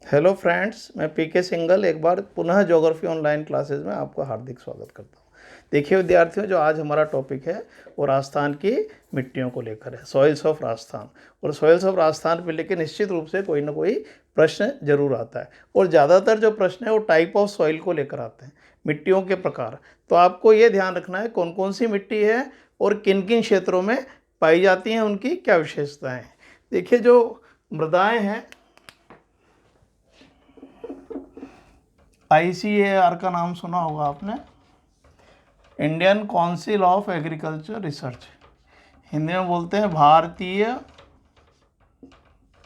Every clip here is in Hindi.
हेलो फ्रेंड्स, मैं पीके सिंगल एक बार पुनः ज्योग्राफी ऑनलाइन क्लासेस में आपका हार्दिक स्वागत करता हूँ। देखिए विद्यार्थियों, जो आज हमारा टॉपिक है वो राजस्थान की मिट्टियों को लेकर है, सॉइल्स ऑफ राजस्थान। और सॉइल्स ऑफ राजस्थान पे लेकर निश्चित रूप से कोई ना कोई प्रश्न जरूर आता है, और ज़्यादातर जो प्रश्न है वो टाइप ऑफ सॉइल को लेकर आते हैं, मिट्टियों के प्रकार। तो आपको ये ध्यान रखना है कौन कौन सी मिट्टी है और किन किन क्षेत्रों में पाई जाती हैं, उनकी क्या विशेषताएँ हैं। देखिए, जो मृदाएँ हैं, ICAR का नाम सुना होगा आपने, Indian council of agriculture research, Hindi में बोलते हैं भारतीय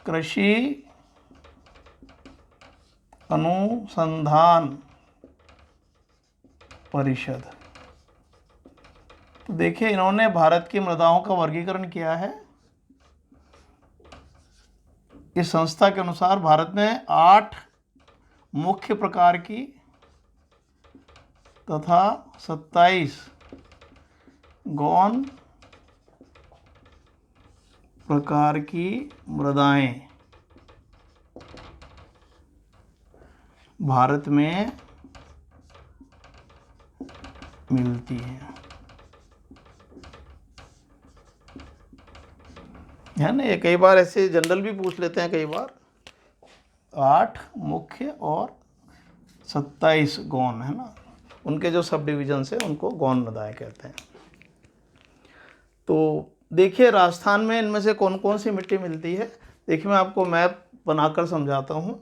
कृषि अनुसंधान परिषद। तो देखिए, इन्होंने भारत की मृदाओं का वर्गीकरण किया है। इस संस्था के अनुसार भारत में 8 मुख्य प्रकार की तथा 27 गौण प्रकार की मृदाएं भारत में मिलती हैं, है ना। ये कई बार ऐसे जनरल भी पूछ लेते हैं, कई बार 8 मुख्य और 27 गौण, है ना। उनके जो सब डिविजन है उनको गौण मृदाएं कहते हैं। तो देखिए, राजस्थान में इनमें से कौन कौन सी मिट्टी मिलती है। देखिए, मैं आपको मैप बनाकर समझाता हूँ।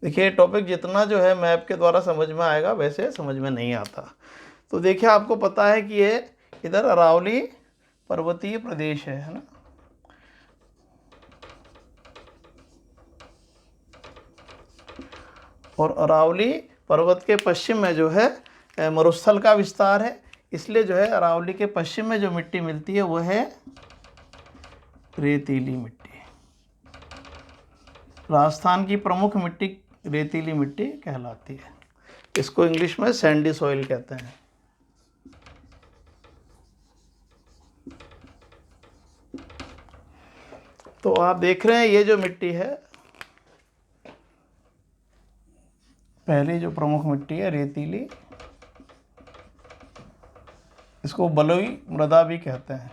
देखिए, टॉपिक जितना जो है मैप के द्वारा समझ में आएगा, वैसे समझ में नहीं आता। तो देखिए, आपको पता है कि ये इधर अरावली पर्वतीय प्रदेश है ना। और अरावली पर्वत के पश्चिम में जो है मरुस्थल का विस्तार है, इसलिए जो है अरावली के पश्चिम में जो मिट्टी मिलती है वो है रेतीली मिट्टी। राजस्थान की प्रमुख मिट्टी रेतीली मिट्टी कहलाती है। इसको इंग्लिश में सैंडी सॉइल कहते हैं। तो आप देख रहे हैं, ये जो मिट्टी है, पहली जो प्रमुख मिट्टी है रेतीली, इसको बलुई मृदा भी कहते हैं,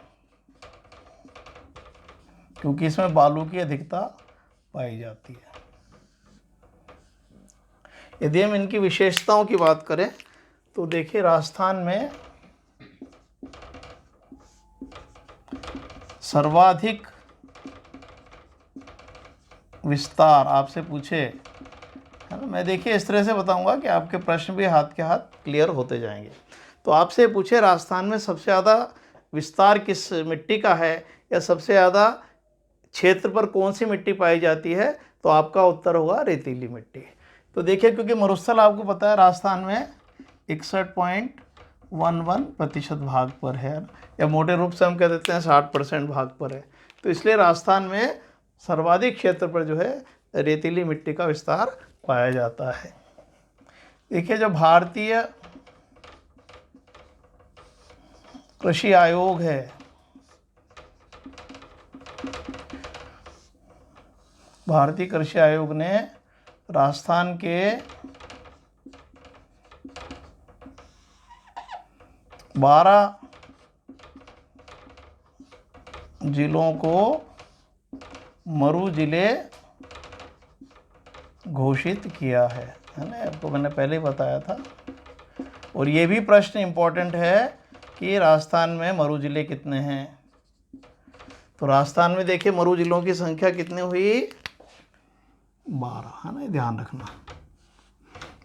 क्योंकि इसमें बालू की अधिकता पाई जाती है। यदि हम इनकी विशेषताओं की बात करें तो देखिए, राजस्थान में सर्वाधिक विस्तार आपसे पूछे, है ना। मैं देखिए इस तरह से बताऊंगा कि आपके प्रश्न भी हाथ के हाथ क्लियर होते जाएंगे। तो आपसे पूछे राजस्थान में सबसे ज़्यादा विस्तार किस मिट्टी का है, या सबसे ज़्यादा क्षेत्र पर कौन सी मिट्टी पाई जाती है, तो आपका उत्तर होगा रेतीली मिट्टी। तो देखिए, क्योंकि मरुस्थल आपको पता है राजस्थान में 61.11% भाग पर है, या मोटे रूप से हम कह देते हैं 60% भाग पर है। तो इसलिए राजस्थान में सर्वाधिक क्षेत्र पर जो है रेतीली मिट्टी का विस्तार पाया जाता है। देखिए, जो भारतीय कृषि आयोग है, भारतीय कृषि आयोग ने राजस्थान के 12 जिलों को मरु जिले घोषित किया है ना। आपको मैंने पहले ही बताया था। और ये भी प्रश्न इंपॉर्टेंट है कि राजस्थान में मरु जिले कितने हैं। तो राजस्थान में देखिए, मरु जिलों की संख्या कितनी हुई, 12, है ना। ध्यान रखना।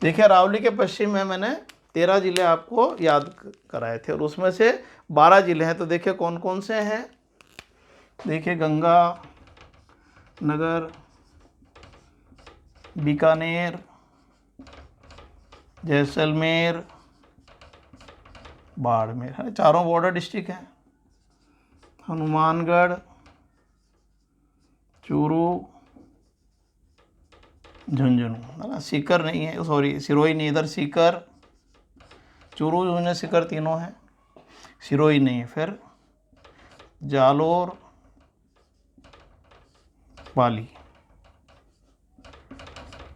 देखिए, अरावली के पश्चिम में मैंने 13 जिले आपको याद कराए थे, और उसमें से 12 जिले हैं। तो देखिए कौन कौन से हैं। देखिए, गंगा नगर, बीकानेर, जैसलमेर, बाड़मेर, है, चारों बॉर्डर डिस्ट्रिक्ट हैं। हनुमानगढ़, चूरू, झुंझुनू है ना, सीकर नहीं है, सॉरी सिरोही नहीं, इधर सीकर, चूरू, झुंझुनू, सीकर तीनों हैं, सिरोही नहीं है। फिर जालोर, पाली,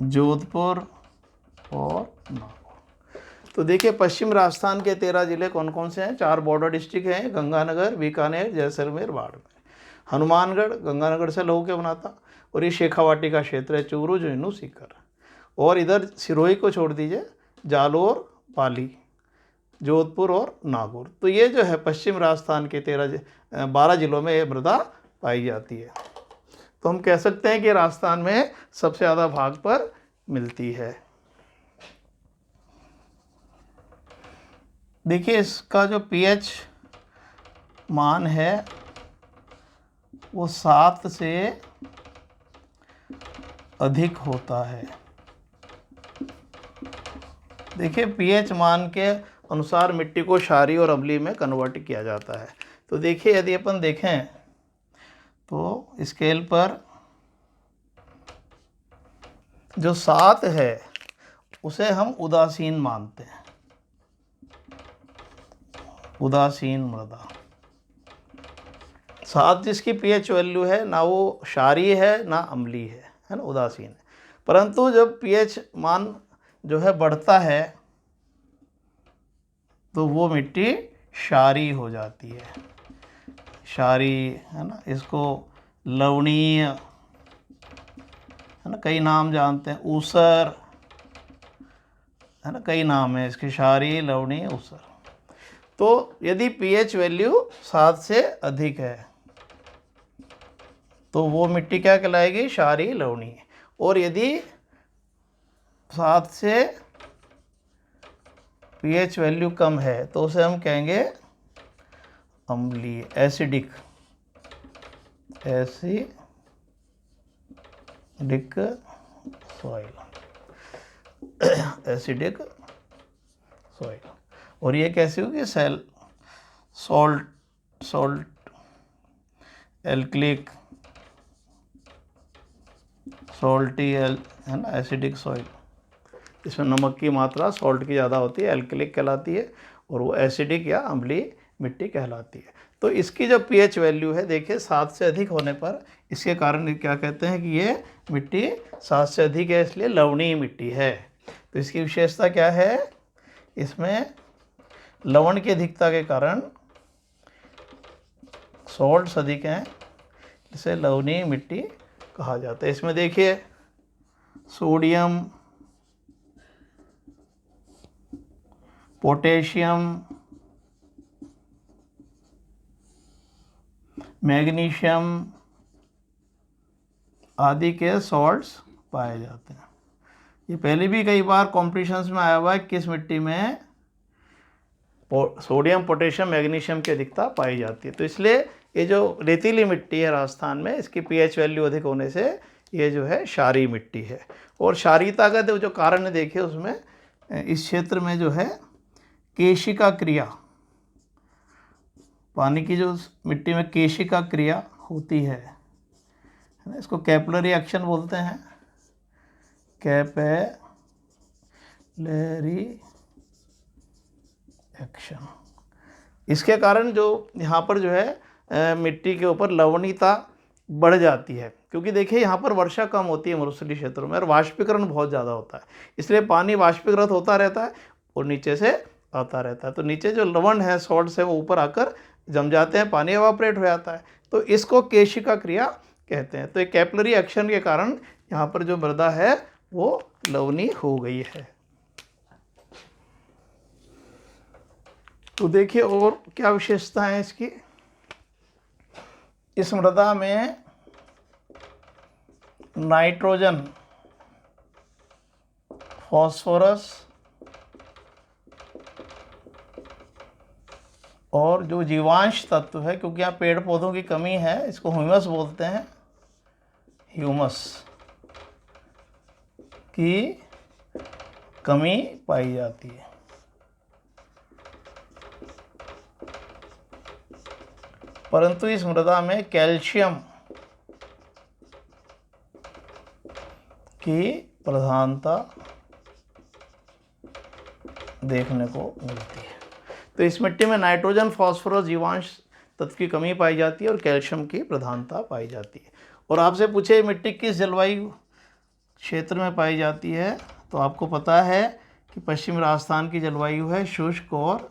जोधपुर और नागौर। तो देखिए पश्चिम राजस्थान के 13 जिले कौन कौन से हैं? 4 बॉर्डर डिस्ट्रिक्ट हैं, गंगानगर, बीकानेर, जैसलमेर, बाड़मेर। हनुमानगढ़ गंगानगर से लहू के बनाता, और ये शेखावाटी का क्षेत्र है, चूरू, झुंझुनू, सीकर। और इधर सिरोही को छोड़ दीजिए, जालोर, पाली, जोधपुर और नागौर। तो ये जो है पश्चिम राजस्थान के 12 जिलों में ये मृदा पाई जाती है। तो हम कह सकते हैं कि राजस्थान में सबसे ज़्यादा भाग पर मिलती है। देखिए इसका जो पीएच मान है वो 7 से अधिक होता है। देखिए पीएच मान के अनुसार मिट्टी को क्षारीय और अम्लीय में कन्वर्ट किया जाता है। तो देखिए यदि अपन देखें तो स्केल पर जो 7 है उसे हम उदासीन मानते हैं, उदासीन मृदा। 7 जिसकी पीएच वैल्यू है, ना वो क्षारीय है ना अम्लीय है ना, उदासीन है। परंतु जब पीएच मान जो है बढ़ता है तो वो मिट्टी क्षारीय हो जाती है, क्षारीय है ना। इसको लवणीय है ना, कई नाम जानते हैं, ऊसर है ना, कई नाम है इसके, क्षारीय, लवणीय, ऊसर। तो यदि पीएच वैल्यू 7 से अधिक है तो वो मिट्टी क्या कहलाएगी? क्षारीय, लवणीय। और यदि 7 से पीएच वैल्यू कम है तो उसे हम कहेंगे अम्लीय, acidic, acidic soil, acidic soil. और ये कैसी होगी? सॉल्ट, एल्कलिक, सॉल्टी है ना, एसिडिक सॉइल। इसमें नमक की मात्रा सॉल्ट की ज़्यादा होती है, एल्कलिक कहलाती है, और वो एसिडिक या अम्लीय मिट्टी कहलाती है। तो इसकी जो पीएच वैल्यू है देखिए 7 से अधिक होने पर, इसके कारण क्या कहते हैं कि ये मिट्टी 7 से अधिक है, इसलिए लवणीय मिट्टी है। तो इसकी विशेषता क्या है? इसमें लवण की अधिकता के कारण सॉल्ट्स अधिक हैं, इसे लवणीय मिट्टी कहा जाता है। इसमें देखिए सोडियम, पोटेशियम, मैग्नीशियम आदि के सॉल्ट्स पाए जाते हैं। ये पहले भी कई बार कॉम्पिटिशन्स में आया हुआ है, किस मिट्टी में सोडियम, पोटेशियम, मैग्नीशियम की अधिकता पाई जाती है। तो इसलिए ये जो रेतीली मिट्टी है राजस्थान में, इसकी पीएच वैल्यू अधिक होने से ये जो है क्षारीय मिट्टी है। और क्षारीयता का जो कारण देखिए उसमें इस क्षेत्र में जो है केशिका क्रिया, पानी की जो मिट्टी में केशिका क्रिया होती है ना, इसको कैपिलरी एक्शन बोलते हैं, कैपिलरी एक्शन। इसके कारण जो यहाँ पर जो है मिट्टी के ऊपर लवणीयता बढ़ जाती है, क्योंकि देखिए यहाँ पर वर्षा कम होती है मरुस्थलीय क्षेत्रों में, और वाष्पीकरण बहुत ज़्यादा होता है, इसलिए पानी वाष्पीकृत होता रहता है और नीचे से आता रहता है। तो नीचे जो लवण है, सॉल्ट्स है, वो ऊपर आकर जम जाते हैं, पानी एवापोरेट हो जाता है, तो इसको केशिका क्रिया कहते हैं। तो एक कैपिलरी एक्शन के कारण यहाँ पर जो मृदा है वो लवणीय हो गई है। तो देखिए और क्या विशेषता है इसकी? इस मृदा में नाइट्रोजन, फॉस्फोरस और जो जीवांश तत्व है, क्योंकि यहाँ पेड़ पौधों की कमी है, इसको ह्यूमस बोलते हैं, ह्यूमस की कमी पाई जाती है। परंतु इस मृदा में कैल्शियम की प्रधानता देखने को मिलती है। तो इस मिट्टी में नाइट्रोजन, फास्फोरस, जीवांश तत्व की कमी पाई जाती है और कैल्शियम की प्रधानता पाई जाती है। और आपसे पूछे मिट्टी किस जलवायु क्षेत्र में पाई जाती है, तो आपको पता है कि पश्चिमी राजस्थान की जलवायु है शुष्क और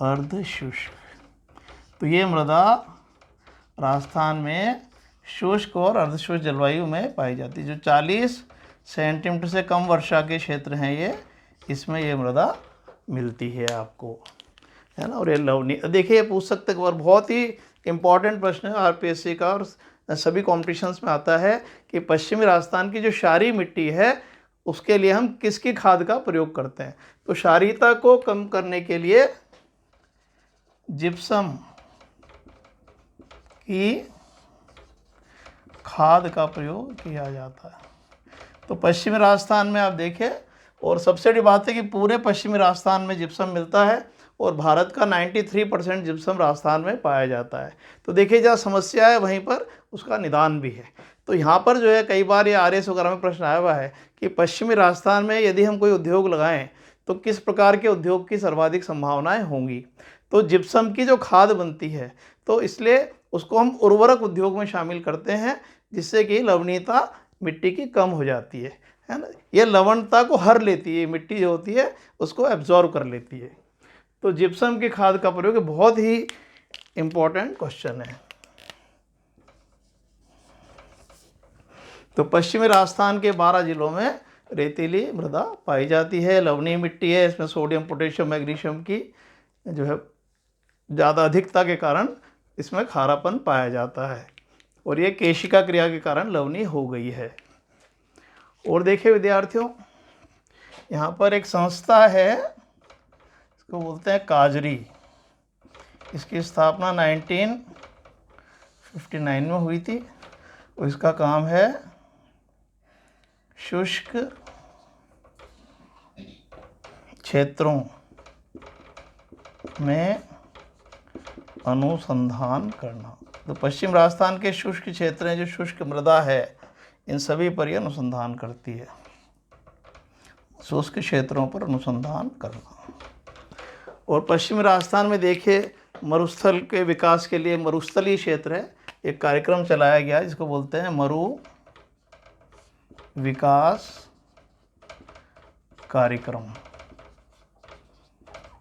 अर्ध शुष्क। तो ये मृदा राजस्थान में शुष्क और अर्ध शुष्क जलवायु में पाई जाती है। जो 40 सेंटीमीटर से कम वर्षा के क्षेत्र हैं ये, इसमें ये मृदा मिलती है आपको, है ना। और ये लवणीय, देखिए पूछ सकते हैं, और बहुत ही इम्पॉर्टेंट प्रश्न है आरपीएससी का और सभी कॉम्पिटिशन्स में आता है कि पश्चिमी राजस्थान की जो क्षारीय मिट्टी है उसके लिए हम किसकी खाद का प्रयोग करते हैं। तो क्षारीयता को कम करने के लिए जिप्सम की खाद का प्रयोग किया जाता है। तो पश्चिमी राजस्थान में आप देखें, और सबसे बड़ी बात है कि पूरे पश्चिमी राजस्थान में जिप्सम मिलता है और भारत का 93% जिप्सम राजस्थान में पाया जाता है। तो देखिए जहाँ समस्या है वहीं पर उसका निदान भी है। तो यहाँ पर जो है कई बार ये आरएस वगैरह में प्रश्न आया हुआ है कि पश्चिमी राजस्थान में यदि हम कोई उद्योग लगाएं तो किस प्रकार के उद्योग की सर्वाधिक संभावनाएं होंगी। तो जिप्सम की जो खाद बनती है तो इसलिए उसको हम उर्वरक उद्योग में शामिल करते हैं, जिससे कि लवणीयता मिट्टी की कम हो जाती है ना। ये लवणता को हर लेती है, मिट्टी जो होती है उसको एब्जॉर्व कर लेती है। तो जिप्सम की खाद का प्रयोग बहुत ही इम्पोर्टेंट क्वेश्चन है। तो पश्चिमी राजस्थान के 12 जिलों में रेतीली मृदा पाई जाती है, लवणीय मिट्टी है, इसमें सोडियम, पोटेशियम, मैग्नीशियम की जो है ज़्यादा अधिकता के कारण इसमें खारापन पाया जाता है और ये केशिका क्रिया के कारण लवणीय हो गई है। और देखिए विद्यार्थियों, यहाँ पर एक संस्था है, इसको बोलते हैं काजरी। इसकी स्थापना 1959 में हुई थी और इसका काम है शुष्क क्षेत्रों में अनुसंधान करना। तो पश्चिम राजस्थान के शुष्क क्षेत्र हैं, जो शुष्क मृदा है, इन सभी पर यह अनुसंधान करती है। शुष्क क्षेत्रों पर अनुसंधान करना। और पश्चिमी राजस्थान में देखिए मरुस्थल के विकास के लिए, मरुस्थलीय क्षेत्र है, एक कार्यक्रम चलाया गया जिसको बोलते हैं मरु विकास कार्यक्रम,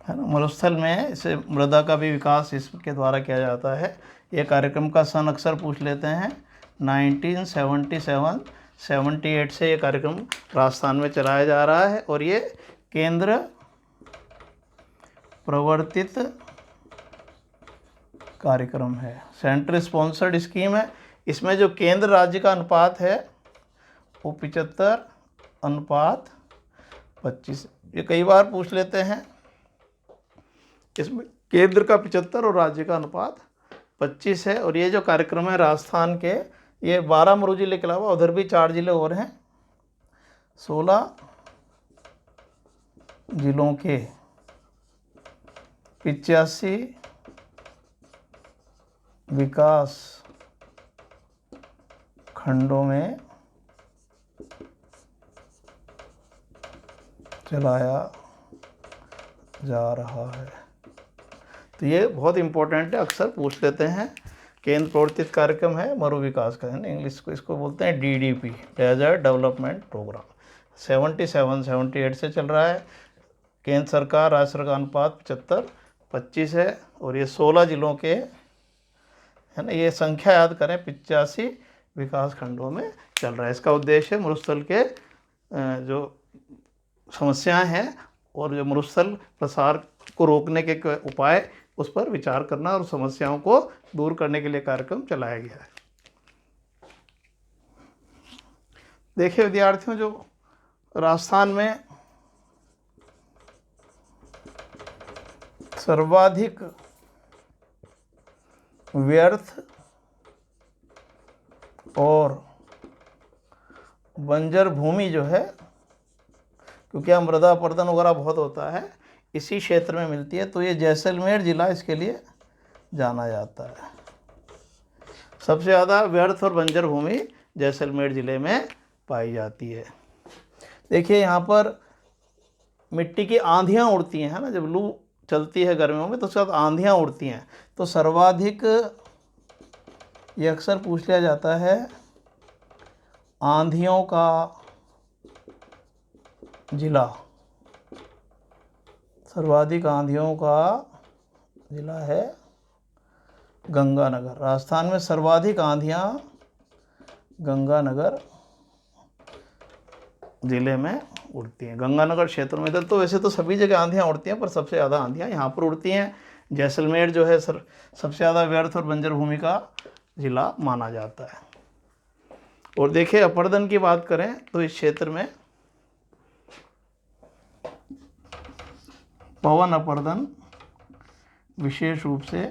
है ना। मरुस्थल में इसे मृदा का भी विकास इसके द्वारा किया जाता है। ये कार्यक्रम का सन अक्सर पूछ लेते हैं। 1977-78 से ये कार्यक्रम राजस्थान में चलाया जा रहा है और ये केंद्र प्रवर्तित कार्यक्रम है, सेंट्रल स्पॉन्सर्ड स्कीम है। इसमें जो केंद्र राज्य का अनुपात है वो 75:25। ये कई बार पूछ लेते हैं। इसमें केंद्र का 75 और राज्य का अनुपात 25 है। और ये जो कार्यक्रम है राजस्थान के, ये 12 मरु जिले के अलावा उधर भी 4 जिले और हैं। 16 जिलों के 85 विकास खंडों में चलाया जा रहा है। तो ये बहुत इम्पोर्टेंट है, अक्सर पूछ लेते हैं। केंद्र प्रवर्तित कार्यक्रम है मरु विकास का, है ना, इंग्लिश को इसको बोलते हैं DDP, डेजर्ट डेवलपमेंट प्रोग्राम। 77-78 से चल रहा है। केंद्र सरकार राज्य सरकार अनुपात 75-25 है और ये 16 जिलों के, है ना, ये संख्या याद करें, 85 विकास खंडों में चल रहा है। इसका उद्देश्य मरुस्थल के जो समस्याएं हैं और जो मरुस्थल प्रसार को रोकने के उपाय, उस पर विचार करना और समस्याओं को दूर करने के लिए कार्यक्रम चलाया गया है। देखिए विद्यार्थियों, जो राजस्थान में सर्वाधिक व्यर्थ और बंजर भूमि जो है, क्योंकि यहाँ मृदा अपरदन वगैरह बहुत होता है, इसी क्षेत्र में मिलती है। तो ये जैसलमेर जिला इसके लिए जाना जाता है। सबसे ज़्यादा व्यर्थ और बंजर भूमि जैसलमेर जिले में पाई जाती है। देखिए यहाँ पर मिट्टी की आंधियाँ उड़ती हैं, है ना, जब लू चलती है गर्मियों में तो उसके बाद आंधियाँ उड़ती हैं। तो सर्वाधिक, ये अक्सर पूछ लिया जाता है, आंधियों का जिला, सर्वाधिक आंधियों का जिला है गंगानगर। राजस्थान में सर्वाधिक आंधियाँ गंगानगर ज़िले में उड़ती हैं, गंगानगर क्षेत्र में। इधर तो वैसे तो सभी जगह आंधियाँ उड़ती हैं, पर सबसे ज़्यादा आंधियाँ यहाँ पर उड़ती हैं। जैसलमेर जो है सबसे ज़्यादा व्यर्थ और बंजर भूमि का ज़िला माना जाता है। और देखिए अपर्दन की बात करें तो इस क्षेत्र में पवन अपर्दन विशेष रूप से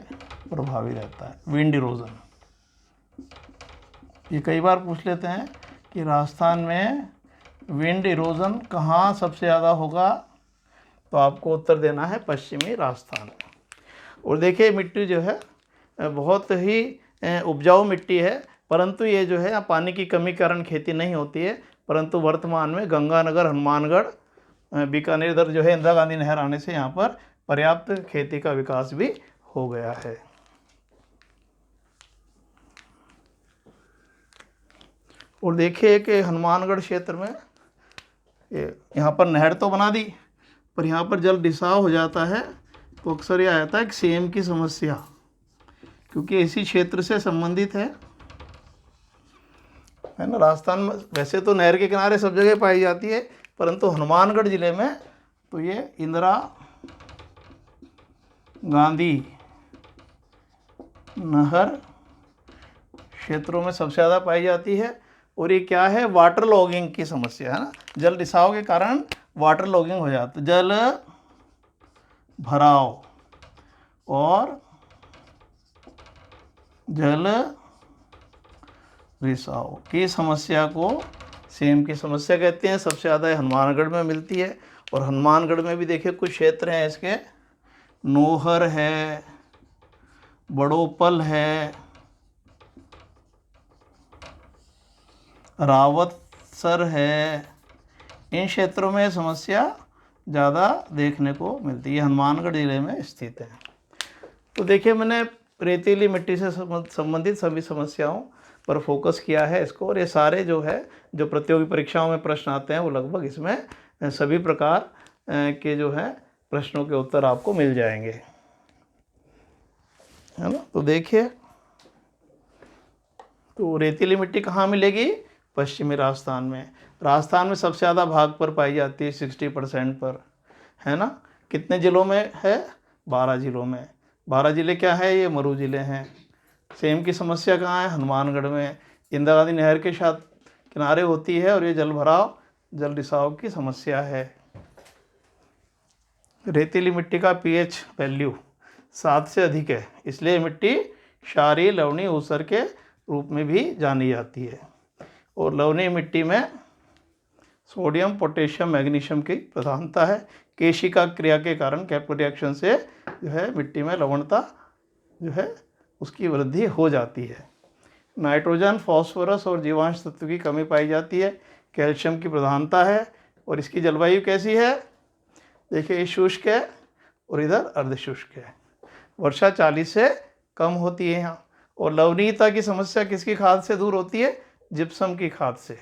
प्रभावी रहता है। विंड इरोजन, ये कई बार पूछ लेते हैं कि राजस्थान में विंड इरोजन कहाँ सबसे ज़्यादा होगा, तो आपको उत्तर देना है पश्चिमी राजस्थान। और देखिए मिट्टी जो है बहुत ही उपजाऊ मिट्टी है, परंतु ये जो है यहाँ पानी की कमी के कारण खेती नहीं होती है। परंतु वर्तमान में गंगानगर, हनुमानगढ़, बीकानेर इधर जो है इंदिरा गांधी नहर आने से यहाँ पर पर्याप्त खेती का विकास भी हो गया है। और देखिए कि हनुमानगढ़ क्षेत्र में यहाँ पर नहर तो बना दी, पर यहाँ पर जल रिसाव हो जाता है। तो अक्सर यह आता है कि सेम की समस्या, क्योंकि इसी क्षेत्र से संबंधित है ना। राजस्थान में वैसे तो नहर के किनारे सब जगह पाई जाती है, परंतु हनुमानगढ़ जिले में तो ये इंदिरा गांधी नहर क्षेत्रों में सबसे ज़्यादा पाई जाती है। और ये क्या है, वाटर लॉगिंग की समस्या है ना, जल रिसाव के कारण वाटर लॉगिंग हो जाता है, जल भराव और जल रिसाव की समस्या को सेम की समस्या कहते हैं। सबसे ज़्यादा हनुमानगढ़ में मिलती है। और हनुमानगढ़ में भी देखिए कुछ क्षेत्र हैं इसके, नोहर है, बड़ोपल है, रावतसर है, इन क्षेत्रों में समस्या ज़्यादा देखने को मिलती है, हनुमानगढ़ जिले में स्थित है। तो देखिए मैंने रेतीली मिट्टी से संबंधित सभी समस्याओं पर फोकस किया है इसको, और ये सारे जो है जो प्रतियोगी परीक्षाओं में प्रश्न आते हैं वो लगभग इसमें सभी प्रकार के जो है प्रश्नों के उत्तर आपको मिल जाएंगे, है ना। तो देखिए, तो रेतीली मिट्टी कहाँ मिलेगी, पश्चिमी राजस्थान में। राजस्थान में सबसे ज़्यादा भाग पर पाई जाती है, 60% पर, है ना। कितने ज़िलों में है, 12 ज़िलों में। 12 ज़िले क्या है, ये मरु ज़िले हैं। सेम की समस्या कहाँ है, हनुमानगढ़ में, इंदिरा गांधी नहर के साथ किनारे होती है, और ये जल भराव, जल रिसाव की समस्या है। रेतीली मिट्टी का पीएच वैल्यू 7 से अधिक है, इसलिए मिट्टी क्षारीय, लवणीय, ऊसर के रूप में भी जानी जाती है। और लवणीय मिट्टी में सोडियम, पोटेशियम, मैग्नीशियम की प्रधानता है। केशिका क्रिया के कारण, कैपिलरी रिएक्शन से जो है मिट्टी में लवणता जो है उसकी वृद्धि हो जाती है। नाइट्रोजन, फास्फोरस और जीवांश तत्व की कमी पाई जाती है। कैल्शियम की प्रधानता है। और इसकी जलवायु कैसी है, देखिए ये शुष्क है और इधर अर्धशुष्क है। वर्षा 40 से कम होती है यहाँ। और लवणीयता की समस्या किसकी खाद से दूर होती है, जिप्सम की खाद से।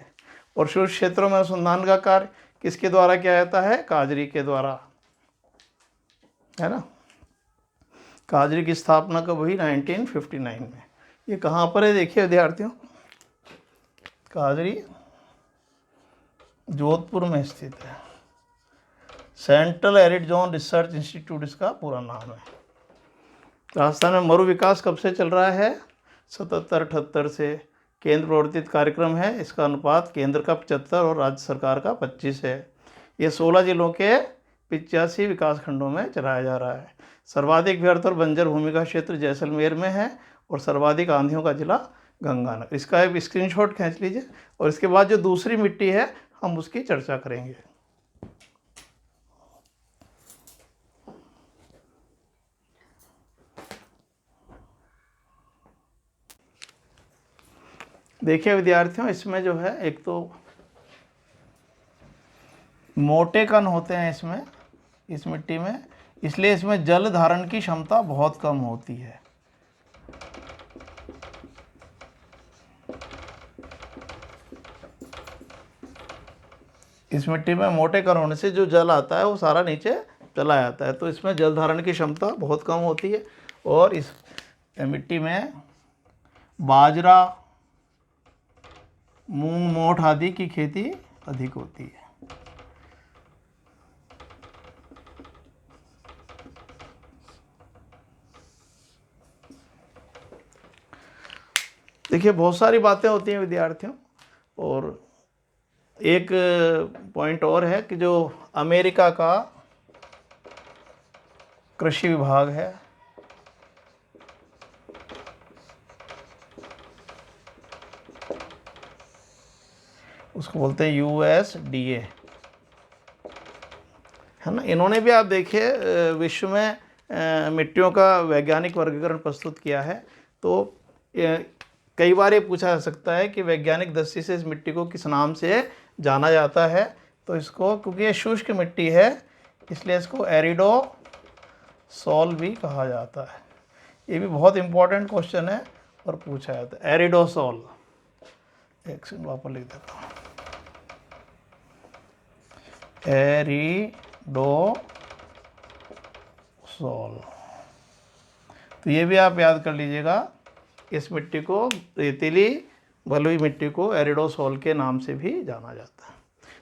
और शुष्क क्षेत्रों में अनुसंधान का कार्य किसके द्वारा किया जाता है, काजरी के द्वारा, है ना। काजरी की स्थापना कब हुई, 1959 में। ये कहाँ पर है, देखिए विद्यार्थियों, काजरी जोधपुर में स्थित है। Central arid zone research institute इसका पूरा नाम है। राजस्थान में मरु विकास कब से चल रहा है, 77-78 से। केंद्र प्रवर्तित कार्यक्रम है, इसका अनुपात केंद्र का 75 और राज्य सरकार का 25 है। ये 16 जिलों के 85 विकास खंडों में चलाया जा रहा है। सर्वाधिक व्यर्थ और बंजर भूमि का क्षेत्र जैसलमेर में है, और सर्वाधिक आंधियों का जिला गंगानगर। इसका एक स्क्रीनशॉट खींच लीजिए, और इसके बाद जो दूसरी मिट्टी है हम उसकी चर्चा करेंगे। देखिए विद्यार्थियों, इसमें जो है एक तो मोटे कण होते हैं इसमें, इस मिट्टी में, इसलिए इसमें जल धारण की क्षमता बहुत कम होती है। इस मिट्टी में मोटे कण होने से जो जल आता है वो सारा नीचे चला जाता है, तो इसमें जल धारण की क्षमता बहुत कम होती है। और इस मिट्टी में बाजरा, मूंग, मोठ आदि की खेती अधिक होती है। देखिए बहुत सारी बातें होती हैं विद्यार्थियों, और एक पॉइंट और है कि जो अमेरिका का कृषि विभाग है, उसको बोलते हैं USDA, है ना। इन्होंने भी आप देखिए विश्व में मिट्टियों का वैज्ञानिक वर्गीकरण प्रस्तुत किया है। तो कई बार ये पूछा जा सकता है कि वैज्ञानिक दृष्टि से इस मिट्टी को किस नाम से जाना जाता है। तो इसको, क्योंकि ये शुष्क मिट्टी है, इसलिए इसको एरिडोसॉल भी कहा जाता है। ये भी बहुत इंपॉर्टेंट क्वेश्चन है और पूछा जाता है, एरिडोसॉल। एक सेकंड वापस लिख देता हूँ, एरिडोसॉल। तो ये भी आप याद कर लीजिएगा, इस मिट्टी को, रेतीली बलुई मिट्टी को एरिडोसॉल के नाम से भी जाना जाता है।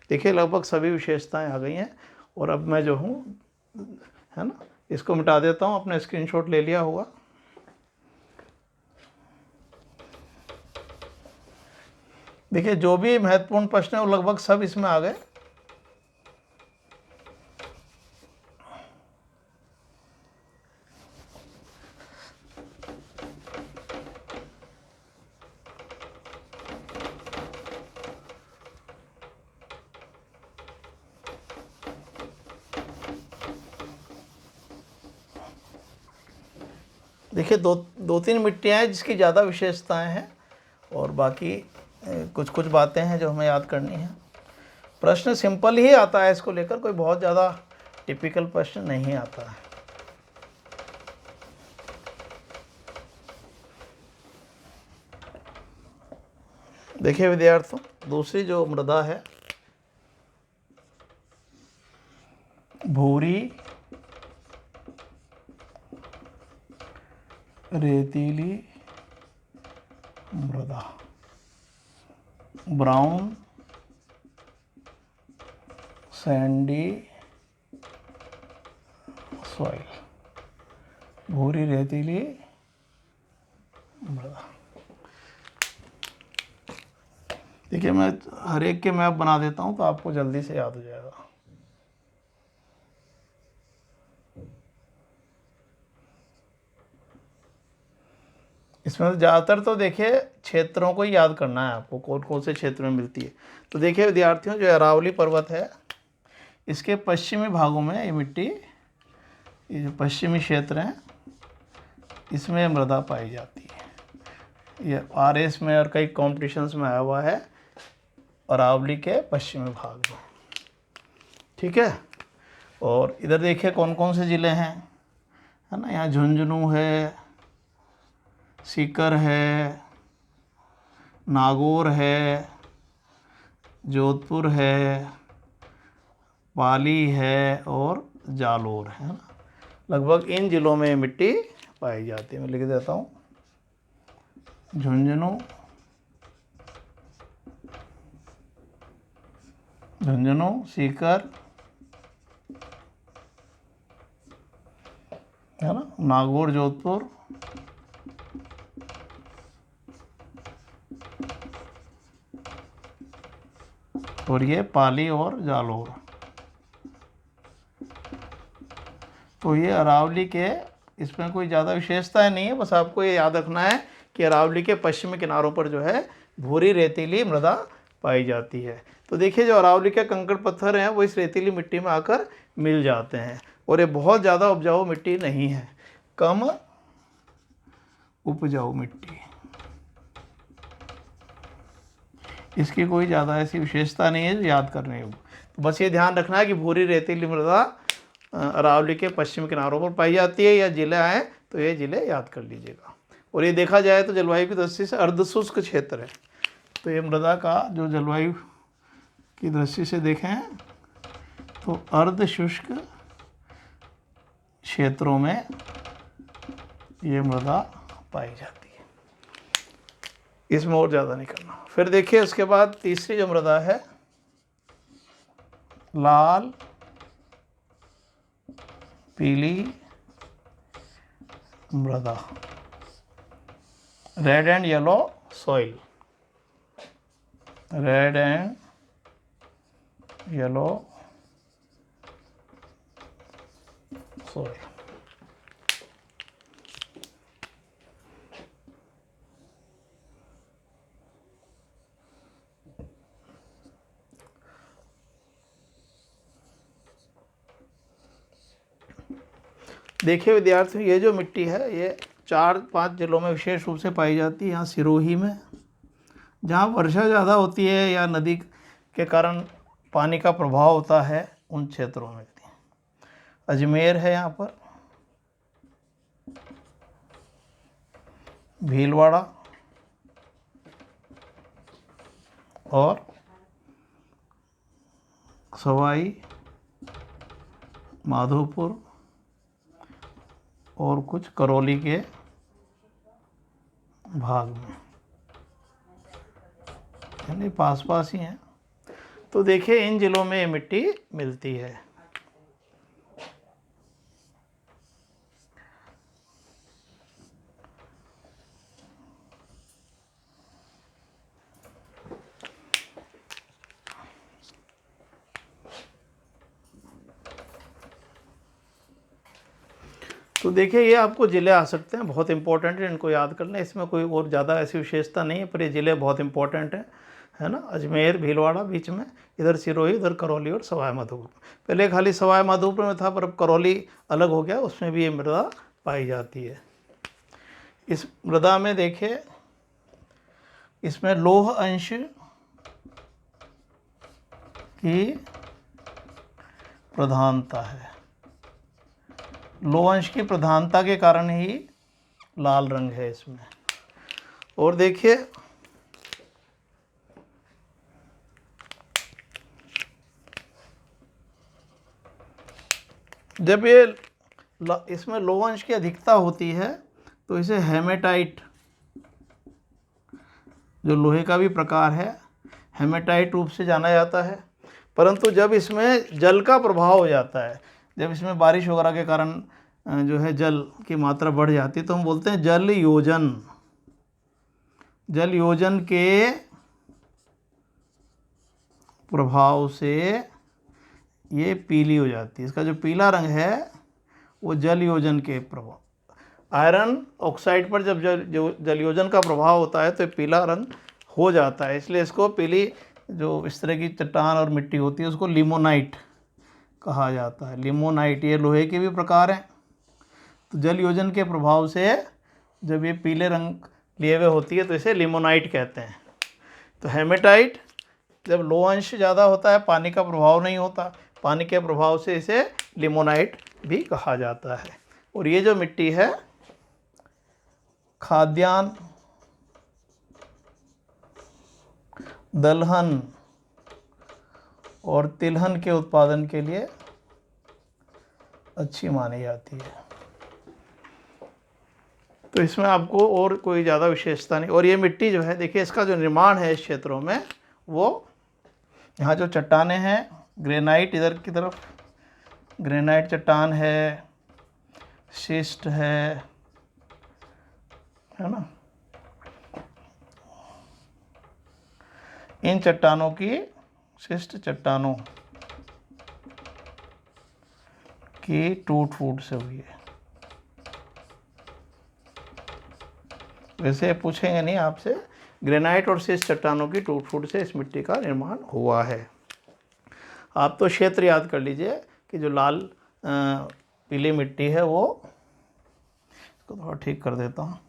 देखिए लगभग सभी विशेषताएं आ गई हैं। और अब मैं जो हूँ, है ना, इसको मिटा देता हूँ, अपने स्क्रीनशॉट ले लिया होगा। देखिए जो भी महत्वपूर्ण प्रश्न है वो लगभग सब इसमें आ गए। देखिए दो तीन मिट्टियाँ हैं जिसकी ज़्यादा विशेषताएं हैं, और बाकी कुछ कुछ बातें हैं जो हमें याद करनी है। प्रश्न सिंपल ही आता है इसको लेकर, कोई बहुत ज़्यादा टिपिकल प्रश्न नहीं आता है। देखिए विद्यार्थियों, दूसरी जो मृदा है, भूरी रेतीली मृदा, ब्राउन सैंडी सॉइल, भूरी रेतीली मृदा। देखिए मैं हर एक के मैप बना देता हूँ तो आपको जल्दी से याद हो जाएगा। इसमें ज़्यादातर तो देखिए क्षेत्रों को ही याद करना है आपको, कौन कौन से क्षेत्र में मिलती है। तो देखिए विद्यार्थियों, जो अरावली पर्वत है, इसके पश्चिमी भागों में ये मिट्टी, ये जो पश्चिमी क्षेत्र हैं, इसमें मृदा पाई जाती है। ये RS में और कई कॉम्पिटिशन्स में आया हुआ है, अरावली के पश्चिमी भाग में, ठीक है। और इधर देखिए कौन कौन से ज़िले हैं, है ना। यहाँ झुंझुनू है, सीकर है, नागौर है, जोधपुर है, पाली है और जालोर है ना। लगभग इन ज़िलों में मिट्टी पाई जाती है। मैं लिख देता हूँ, झुंझुनू, सीकर, है ना, नागौर, जोधपुर, और ये पाली और जालोर। तो ये अरावली के, इसमें कोई ज़्यादा विशेषताएं नहीं है, बस आपको ये याद रखना है कि अरावली के पश्चिमी किनारों पर जो है भूरी रेतीली मृदा पाई जाती है। तो देखिए जो अरावली के कंकड़ पत्थर हैं वो इस रेतीली मिट्टी में आकर मिल जाते हैं, और ये बहुत ज़्यादा उपजाऊ मिट्टी नहीं है, कम उपजाऊ मिट्टी। इसकी कोई ज़्यादा ऐसी विशेषता नहीं है जो याद करने योग्य। बस ये ध्यान रखना है कि भूरी रेतीली मृदा अरावली के पश्चिमी किनारों पर पाई जाती है, या जिले आए तो ये जिले याद कर लीजिएगा। और ये देखा जाए तो जलवायु की दृष्टि से अर्धशुष्क क्षेत्र है। तो ये मृदा का जो जलवायु की दृष्टि से देखें तो अर्धशुष्क क्षेत्रों में ये मृदा पाई जाती है। इसमें और ज़्यादा नहीं करना। फिर देखिए उसके बाद तीसरी जो मृदा है लाल पीली मृदा, red and yellow soil, red and yellow soil. देखिए विद्यार्थियों, ये जो मिट्टी है ये 4-5 जिलों में विशेष रूप से पाई जाती है। यहाँ सिरोही में, जहाँ वर्षा ज़्यादा होती है या नदी के कारण पानी का प्रभाव होता है, उन क्षेत्रों में। अजमेर है यहाँ पर, भीलवाड़ा और सवाई माधोपुर और कुछ करौली के भाग में, यानी पास पास ही हैं। तो देखिए इन जिलों में ये मिट्टी मिलती है। तो देखिए ये आपको ज़िले आ सकते हैं, बहुत इंपॉर्टेंट है, इनको याद करना। इसमें कोई और ज़्यादा ऐसी विशेषता नहीं है, पर ये ज़िले बहुत इंपॉर्टेंट हैं, है ना। अजमेर, भीलवाड़ा बीच में, इधर सिरोही, इधर करौली और सवाई माधोपुर। पहले खाली सवाई माधोपुर में था, पर अब करौली अलग हो गया, उसमें भी ये मृदा पाई जाती है। इस मृदा में देखिए इसमें लौह अंश की प्रधानता है। लौह अंश की प्रधानता के कारण ही लाल रंग है इसमें। और देखिए जब ये इसमें लौह अंश की अधिकता होती है तो इसे हेमेटाइट, जो लोहे का भी प्रकार है, हेमेटाइट रूप से जाना जाता है। परंतु जब इसमें जल का प्रभाव हो जाता है, जब इसमें बारिश वगैरह के कारण जो है जल की मात्रा बढ़ जाती है, तो हम बोलते हैं जल योजन। जल योजन के प्रभाव से ये पीली हो जाती है। इसका जो पीला रंग है वो जल योजन के प्रभाव, आयरन ऑक्साइड पर जब जल योजन का प्रभाव होता है तो पीला रंग हो जाता है। इसलिए इसको पीली, जो इस तरह की चट्टान और मिट्टी होती है, उसको लिमोनाइट कहा जाता है। लिमोनाइट ये लोहे के भी प्रकार हैं। तो जल योजन के प्रभाव से जब ये पीले रंग लिए हुए होती है तो इसे लिमोनाइट कहते हैं। तो हेमेटाइट जब लौह अंश ज़्यादा होता है, पानी का प्रभाव नहीं होता, पानी के प्रभाव से इसे लिमोनाइट भी कहा जाता है। और ये जो मिट्टी है खाद्यान्न, दलहन और तिलहन के उत्पादन के लिए अच्छी मानी जाती है। तो इसमें आपको और कोई ज़्यादा विशेषता नहीं। और ये मिट्टी जो है देखिए, इसका जो निर्माण है इस क्षेत्रों में, वो यहाँ जो चट्टानें हैं, ग्रेनाइट इधर की तरफ ग्रेनाइट चट्टान है, शिस्ट है ना, इन चट्टानों की, शिस्ट चट्टानों की टूट फूट से हुई है। वैसे पूछेंगे नहीं आपसे, ग्रेनाइट और शिस्ट चट्टानों की टूट फूट से इस मिट्टी का निर्माण हुआ है। आप तो क्षेत्र याद कर लीजिए कि जो लाल पीली मिट्टी है वो, इसको थोड़ा ठीक कर देता हूँ।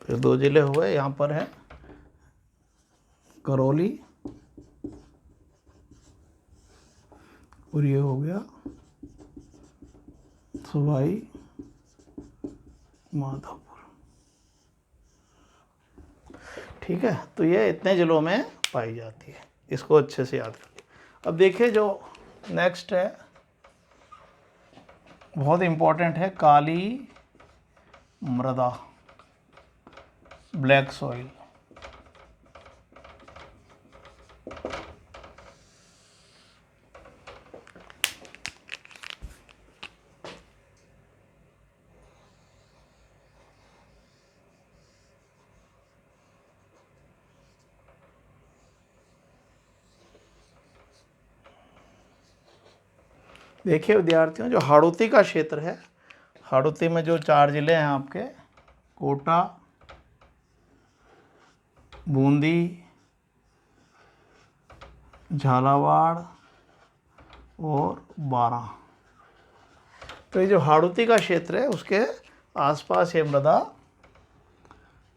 फिर 2 ज़िले हुए, यहाँ पर है करौली और ये हो गया सवाई माधोपुर। ठीक है, तो ये इतने ज़िलों में पाई जाती है, इसको अच्छे से याद रखिए। अब देखिए जो नेक्स्ट है, बहुत इम्पोर्टेंट है, काली मृदा, ब्लैक सॉइल। देखिए विद्यार्थियों, जो हाड़ौती का क्षेत्र है, हाड़ौती में जो 4 ज़िले हैं आपके, कोटा, बूंदी, झालावाड़ और बारां। तो ये जो हाड़ौती का क्षेत्र है उसके आसपास ये मृदा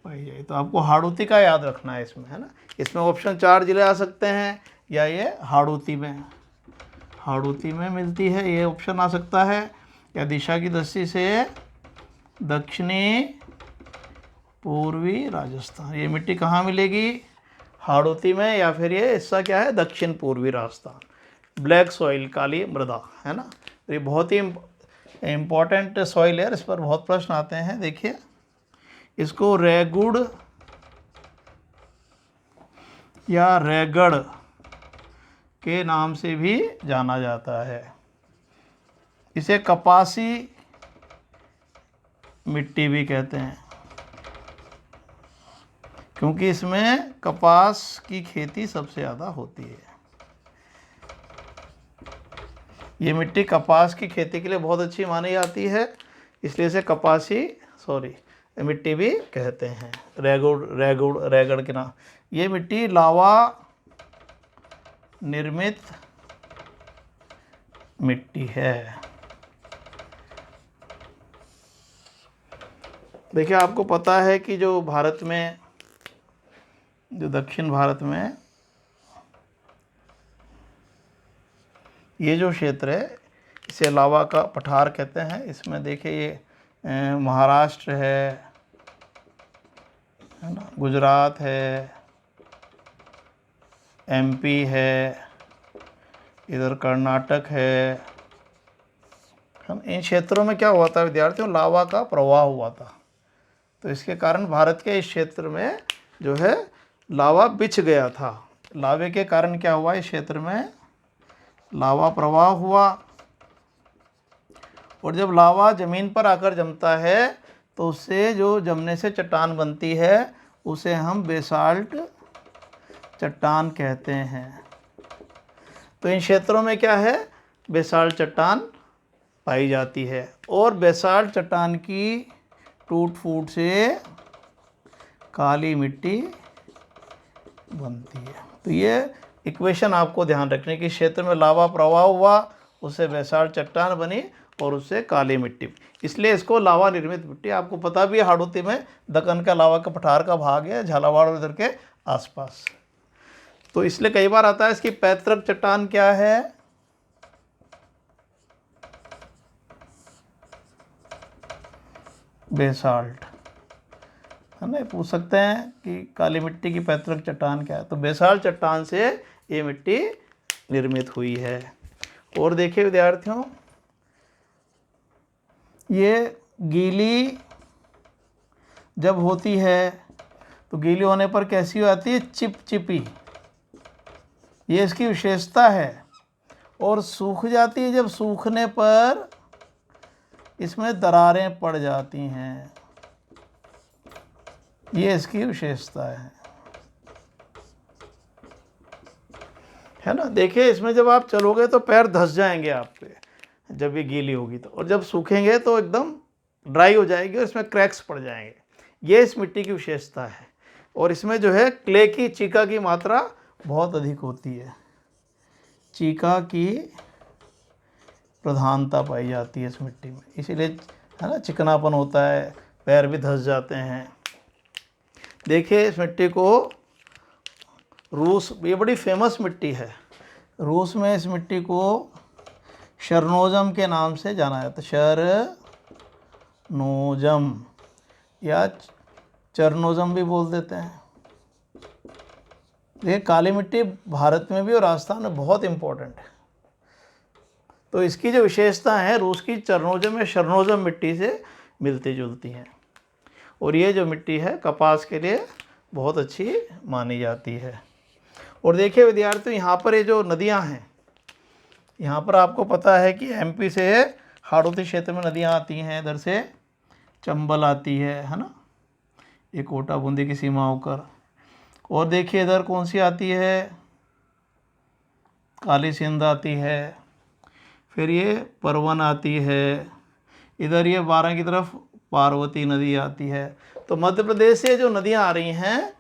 पाई जाए। तो आपको हाड़ौती का याद रखना है इसमें, है ना। इसमें ऑप्शन 4 ज़िले आ सकते हैं, या ये हाड़ौती में मिलती है, ये ऑप्शन आ सकता है, या दिशा की दृष्टि से दक्षिणी पूर्वी राजस्थान। ये मिट्टी कहाँ मिलेगी? हाड़ौती में, या फिर ये हिस्सा क्या है? दक्षिण पूर्वी राजस्थान। ब्लैक सॉइल, काली मृदा, है ना। तो ये बहुत ही इम्पॉर्टेंट सॉइल है, इस पर बहुत प्रश्न आते हैं। देखिए, इसको रेगुड़ या रेगड़ के नाम से भी जाना जाता है। इसे कपासी मिट्टी भी कहते हैं, क्योंकि इसमें कपास की खेती सबसे ज़्यादा होती है। ये मिट्टी कपास की खेती के लिए बहुत अच्छी मानी जाती है, इसलिए इसे कपासी मिट्टी भी कहते हैं। रेगड़ के नाम। ये मिट्टी लावा निर्मित मिट्टी है। देखिए, आपको पता है कि जो भारत में, जो दक्षिण भारत में ये जो क्षेत्र है, इसे लावा का पठार कहते हैं। इसमें देखिए, ये महाराष्ट्र है ना, गुजरात है, एमपी है, इधर कर्नाटक है। हम इन क्षेत्रों में क्या हुआ था विद्यार्थियों? लावा का प्रवाह हुआ था। तो इसके कारण भारत के इस क्षेत्र में जो है लावा बिछ गया था। लावे के कारण क्या हुआ? इस क्षेत्र में लावा प्रवाह हुआ, और जब लावा ज़मीन पर आकर जमता है तो उससे जो जमने से चट्टान बनती है उसे हम बेसाल्ट चट्टान कहते हैं। तो इन क्षेत्रों में क्या है? बेसाल्ट चट्टान पाई जाती है, और बेसाल्ट चट्टान की टूट फूट से काली मिट्टी बनती है। तो ये इक्वेशन आपको ध्यान रखने की, क्षेत्र में लावा प्रवाह हुआ, उससे बेसाल्ट चट्टान बनी और उससे काली मिट्टी, इसलिए इसको लावा निर्मित मिट्टी। आपको पता भी है, हाड़ौती में दक्कन का लावा का पठार का भाग है, झालावाड़ और इधर के आसपास। तो इसलिए कई बार आता है इसकी पैतृक चट्टान क्या है? बेसाल्ट, है ना। पूछ सकते हैं कि काली मिट्टी की पैतृक चट्टान क्या है, तो बेसाल्ट चट्टान से ये मिट्टी निर्मित हुई है। और देखिए विद्यार्थियों, ये गीली जब होती है तो गीली होने पर कैसी आती है? चिपचिपी, ये इसकी विशेषता है। और सूख जाती है जब सूखने पर इसमें दरारें पड़ जाती हैं, ये इसकी विशेषता है ना। देखिए, इसमें जब आप चलोगे तो पैर धंस जाएंगे आपके, जब ये गीली होगी तो, और जब सूखेंगे तो एकदम ड्राई हो जाएगी और इसमें क्रैक्स पड़ जाएंगे। ये इस मिट्टी की विशेषता है। और इसमें जो है क्ले की, चीका की मात्रा बहुत अधिक होती है, चीका की प्रधानता पाई जाती है इस मिट्टी में, इसीलिए, है ना, चिकनापन होता है, पैर भी धंस जाते हैं। देखिए इस मिट्टी को रूस, ये बड़ी फेमस मिट्टी है, रूस में इस मिट्टी को शरनोजम के नाम से जाना जाता है, शरनोजम या चरनोजम भी बोल देते हैं। ये काली मिट्टी भारत में भी और राजस्थान में बहुत इम्पोर्टेंट है। तो इसकी जो विशेषता है रूस की चरनोजम या शरनोजम मिट्टी से मिलती जुलती हैं, और ये जो मिट्टी है कपास के लिए बहुत अच्छी मानी जाती है। और देखिए विद्यार्थियों, यहाँ पर ये जो नदियाँ हैं, यहाँ पर आपको पता है कि एमपी से हाड़ौती क्षेत्र में नदियाँ आती हैं, इधर से चंबल आती है ना, ये कोटा बूंदी की सीमा होकर। और देखिए इधर कौन सी आती है, काली सिंध आती है, फिर ये परवन आती है, इधर ये 12 की तरफ पार्वती नदी आती है। तो मध्य प्रदेश से जो नदियाँ आ रही हैं,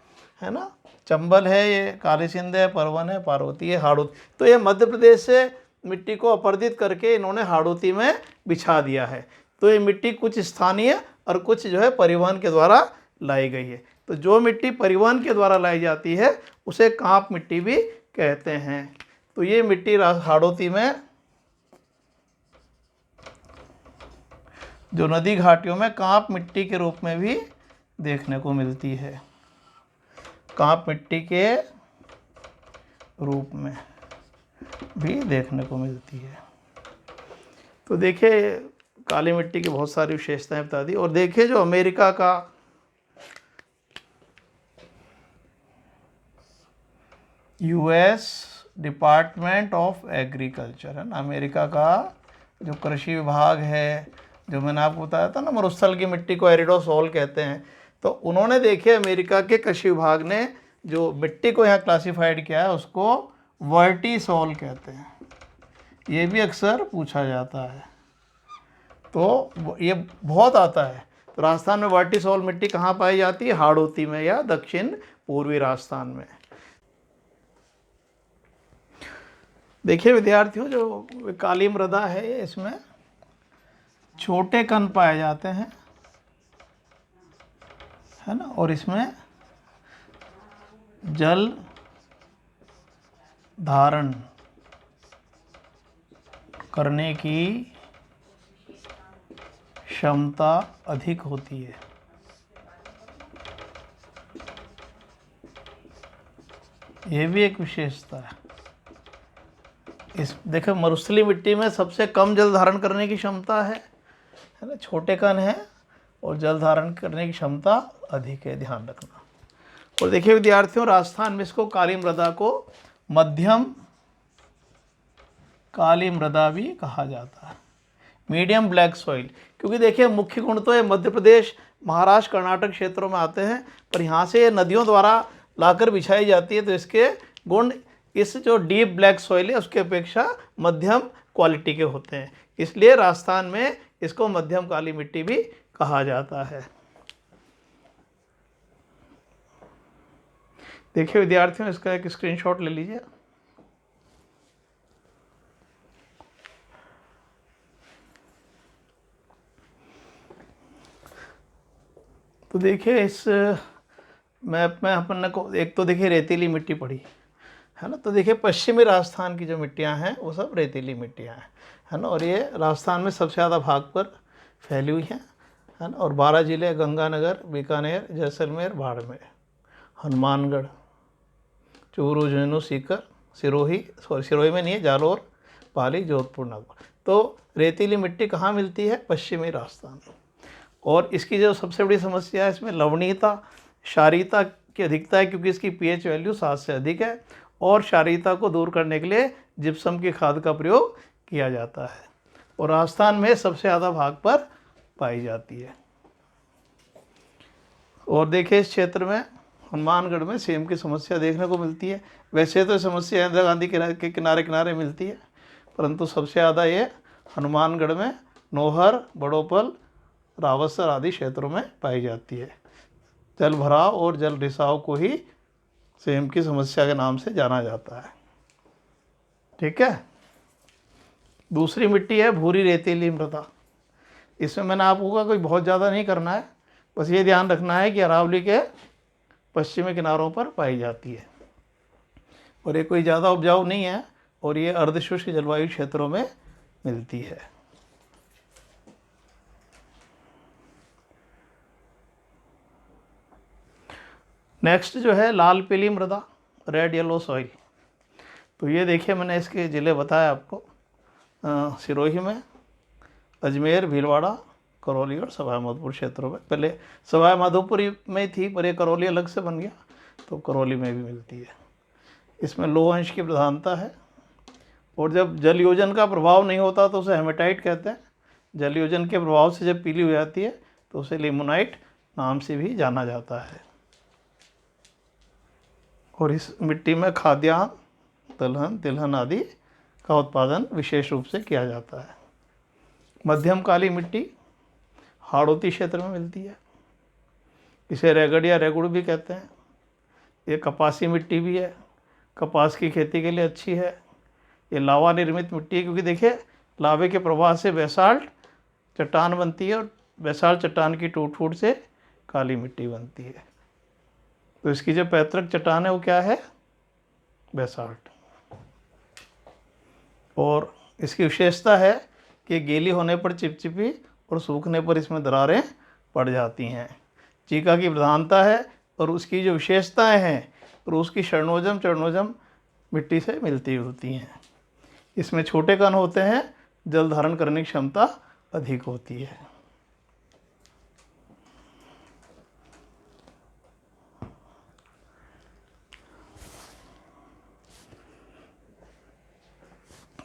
है ना, चंबल है, ये काली सिंध है, परवन है, पार्वती है, हाड़ौती। तो ये मध्य प्रदेश से मिट्टी को अपरदित करके इन्होंने हाड़ौती में बिछा दिया है। तो ये मिट्टी कुछ स्थानीय और कुछ जो है परिवहन के द्वारा लाई गई है। तो जो मिट्टी परिवहन के द्वारा लाई जाती है उसे कांप मिट्टी भी कहते हैं। तो ये मिट्टी हाड़ौती में जो नदी घाटियों में कांप मिट्टी के रूप में भी देखने को मिलती है, कांप मिट्टी के रूप में भी देखने को मिलती है। तो देखिए काली मिट्टी की बहुत सारी विशेषताएं बता दी। और देखिए जो अमेरिका का यूएस डिपार्टमेंट ऑफ एग्रीकल्चर है ना, अमेरिका का जो कृषि विभाग है, जो मैंने आपको बताया था ना मरुस्थल की मिट्टी को एरिडोसॉल कहते हैं, तो उन्होंने देखिए अमेरिका के कृषि विभाग ने जो मिट्टी को यहाँ क्लासिफाइड किया है उसको वर्टिसॉल कहते हैं। ये भी अक्सर पूछा जाता है, तो ये बहुत आता है। तो राजस्थान में वर्टिसॉल मिट्टी कहाँ पाई जाती है, हाड़ौती में या दक्षिण पूर्वी राजस्थान में। देखिए विद्यार्थियों, जो काली मृदा है इसमें छोटे कण पाए जाते हैं, है ना, और इसमें जल धारण करने की क्षमता अधिक होती है। यह भी एक विशेषता है। इस देखो मरुस्थलीय मिट्टी में सबसे कम जल धारण करने की क्षमता है ना, छोटे कण है और जल धारण करने की क्षमता अधिक है, ध्यान रखना। और देखिए विद्यार्थियों, राजस्थान में इसको काली मृदा को मध्यम काली मृदा भी कहा जाता है, मीडियम ब्लैक सॉइल, क्योंकि देखिए मुख्य गुण तो ये मध्य प्रदेश, महाराष्ट्र, कर्नाटक क्षेत्रों में आते हैं, पर यहाँ से ये नदियों द्वारा लाकर बिछाई जाती है, तो इसके गुण इस जो डीप ब्लैक सॉइल है उसके अपेक्षा मध्यम क्वालिटी के होते हैं, इसलिए राजस्थान में इसको मध्यम काली मिट्टी भी कहा जाता है। देखिए विद्यार्थियों, इसका एक स्क्रीनशॉट ले लीजिए। तो देखिए इस मैप में अपन ने को एक तो देखिए रेतीली मिट्टी पड़ी है ना, तो देखिए पश्चिमी राजस्थान की जो मिट्टियां हैं वो सब रेतीली मिट्टियां हैं, है ना, और ये राजस्थान में सबसे ज़्यादा भाग पर फैली हुई हैं, है ना, और 12 जिले गंगानगर, बीकानेर, जैसलमेर, बाड़मेर, हनुमानगढ़, चूरू, झुंझुनू, सीकर, सिरोही में नहीं है, जालौर, पाली, जोधपुर, नागौर। तो रेतीली मिट्टी कहाँ मिलती है, पश्चिमी राजस्थान। और इसकी जो सबसे बड़ी समस्या है इसमें लवणीयता, क्षारीयता की अधिकता है, क्योंकि इसकी पीएच वैल्यू 7 से अधिक है, और क्षारीयता को दूर करने के लिए जिप्सम की खाद का प्रयोग किया जाता है, और राजस्थान में सबसे ज़्यादा भाग पर पाई जाती है। और देखिए इस क्षेत्र में हनुमानगढ़ में सेम की समस्या देखने को मिलती है। वैसे तो समस्या इंदिरा गांधी के किनारे किनारे मिलती है, परंतु सबसे ज़्यादा ये हनुमानगढ़ में, नौहर, बड़ोपल, रावतसर आदि क्षेत्रों में पाई जाती है। जल भराव और जल रिसाव को ही सेम की समस्या के नाम से जाना जाता है। ठीक है। दूसरी मिट्टी है भूरी रेतीली मृदा। इसमें मैंने आपको कहा कोई बहुत ज़्यादा नहीं करना है, बस ये ध्यान रखना है कि अरावली के पश्चिमी किनारों पर पाई जाती है और ये कोई ज़्यादा उपजाऊ नहीं है और ये अर्धशुष्क जलवायु क्षेत्रों में मिलती है। नेक्स्ट जो है लाल पीली मृदा, रेड येलो सॉइल। तो ये देखिए मैंने इसके ज़िले बताए आपको, सिरोही में, अजमेर, भीलवाड़ा, करौली और सवाई माधोपुर क्षेत्रों में। पहले सवाई माधोपुर में थी पर ये करौली अलग से बन गया, तो करौली में भी मिलती है। इसमें लौह अंश की प्रधानता है और जब जल योजन का प्रभाव नहीं होता तो उसे हेमेटाइट कहते हैं। जल योजन के प्रभाव से जब पीली हो जाती है तो उसे लिमोनाइट नाम से भी जाना जाता है। और इस मिट्टी में खाद्यान्न, दलहन, तिलहन आदि का उत्पादन विशेष रूप से किया जाता है। मध्यम काली मिट्टी हाड़ौती क्षेत्र में मिलती है। इसे रेगड़ या रेगुड़ भी कहते हैं। ये कपासी मिट्टी भी है, कपास की खेती के लिए अच्छी है। ये लावा निर्मित मिट्टी है क्योंकि देखिए लावे के प्रवाह से बेसाल्ट चट्टान बनती है और बेसाल्ट चट्टान की टूट फूट से काली मिट्टी बनती है। तो इसकी जो पैतृक चट्टान है वो क्या है? बेसाल्ट। और इसकी विशेषता है कि गीली होने पर चिपचिपी और सूखने पर इसमें दरारें पड़ जाती हैं। चीका की प्रधानता है और उसकी जो विशेषताएं हैं रूस की चरणोजम मिट्टी से मिलती होती हैं। इसमें छोटे कण होते हैं, जल धारण करने की क्षमता अधिक होती है।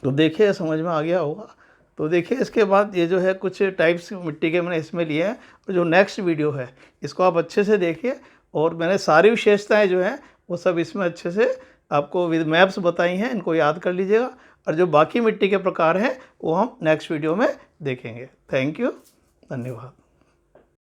तो देखिए समझ में आ गया होगा। तो देखिए इसके बाद ये जो है कुछ टाइप्स मिट्टी के मैंने इसमें लिए हैं और जो नेक्स्ट वीडियो है इसको आप अच्छे से देखिए और मैंने सारी विशेषताएं जो हैं वो सब इसमें अच्छे से आपको विद मैप्स बताई हैं, इनको याद कर लीजिएगा। और जो बाकी मिट्टी के प्रकार हैं वो हम नेक्स्ट वीडियो में देखेंगे। थैंक यू, धन्यवाद।